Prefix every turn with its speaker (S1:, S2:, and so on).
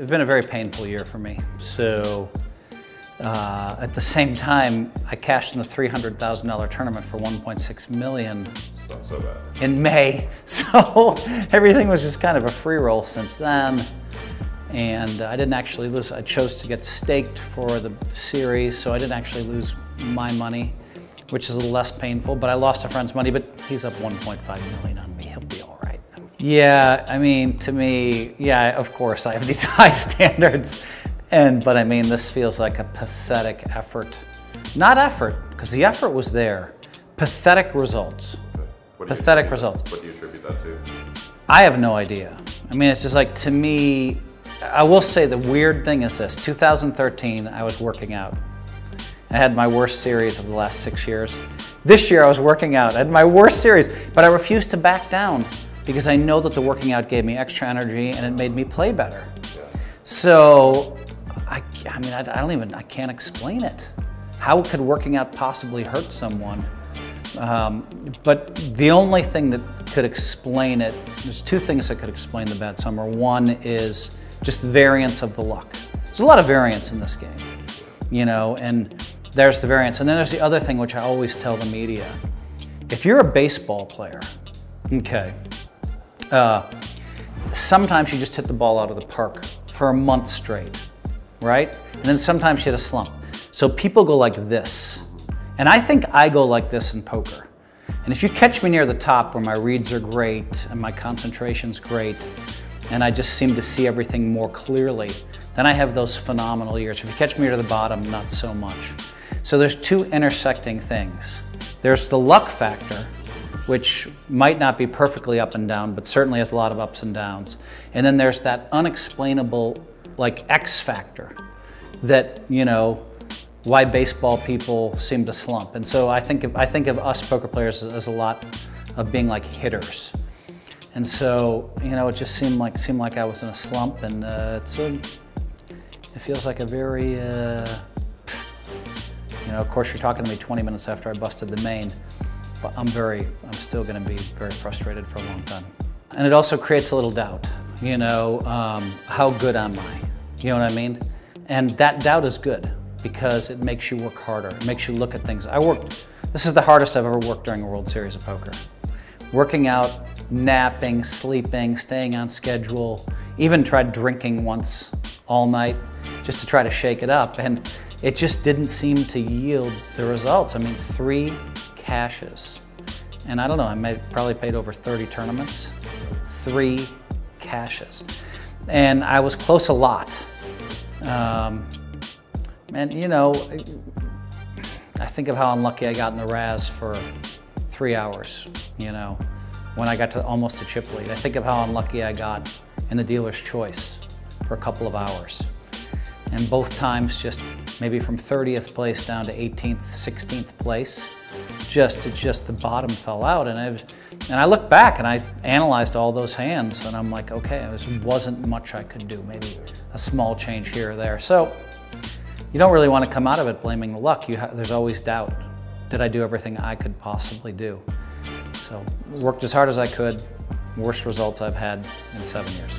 S1: it's been a very painful year for me. So at the same time, I cashed in the $300,000 tournament for $1.6 million
S2: Not so bad.
S1: in May. So everything was just kind of a free roll since then. And I didn't actually lose. I chose to get staked for the series, so I didn't actually lose my money, which is a little less painful, but I lost a friend's money, but he's up $1.5 million on me. He'll be all right. Yeah, I mean, to me, yeah, of course, I have these high standards. But I mean, this feels like a pathetic effort. Not effort, because the effort was there. Pathetic results. Pathetic results.
S2: What do you attribute that to?
S1: I have no idea. I mean, it's just like, to me, I will say the weird thing is this. 2013, I was working out. I had my worst series of the last 6 years. This year I was working out. I had my worst series, but I refused to back down because I know that the working out gave me extra energy and it made me play better.
S2: Yeah.
S1: So, I mean, I can't explain it. How could working out possibly hurt someone? But the only thing that could explain it, there's two things that could explain the bad summer. One is just the variance of the luck. There's a lot of variance in this game, you know, and there's the variance. And then there's the other thing, which I always tell the media. If you're a baseball player, okay, sometimes you just hit the ball out of the park for a month straight, right? And then sometimes you hit a slump. So people go like this. And I think I go like this in poker. And if you catch me near the top where my reads are great and my concentration's great, and I just seem to see everything more clearly, then I have those phenomenal years. If you catch me near the bottom, not so much. So there's two intersecting things. There's the luck factor, which might not be perfectly up and down, but certainly has a lot of ups and downs. And then there's that unexplainable, like, X factor that, you know, why baseball people seem to slump. And so I think of us poker players as a lot of being like hitters. And so, you know, it just seemed like I was in a slump, and it feels like a very, you know, of course you're talking to me 20 minutes after I busted the main, but I'm still gonna be very frustrated for a long time. And it also creates a little doubt, you know, how good am I? You know what I mean? And that doubt is good because it makes you work harder. It makes you look at things. This is the hardest I've ever worked during a World Series of Poker. Working out, napping, sleeping, staying on schedule, even tried drinking once all night just to try to shake it up, and it just didn't seem to yield the results. I mean, 3 cashes. And I don't know, I probably paid over 30 tournaments, 3 cashes. And I was close a lot. And you know, I think of how unlucky I got in the Raz for 3 hours, you know, when I got to almost a chip lead. I think of how unlucky I got in the dealer's choice for a couple of hours. And both times just maybe from 30th place down to 18th, 16th place, just the bottom fell out. And I look back and I analyzed all those hands and I'm like, okay, there wasn't much I could do, maybe a small change here or there. So you don't really want to come out of it blaming the luck. There's always doubt. Did I do everything I could possibly do? So worked as hard as I could. Worst results I've had in 7 years.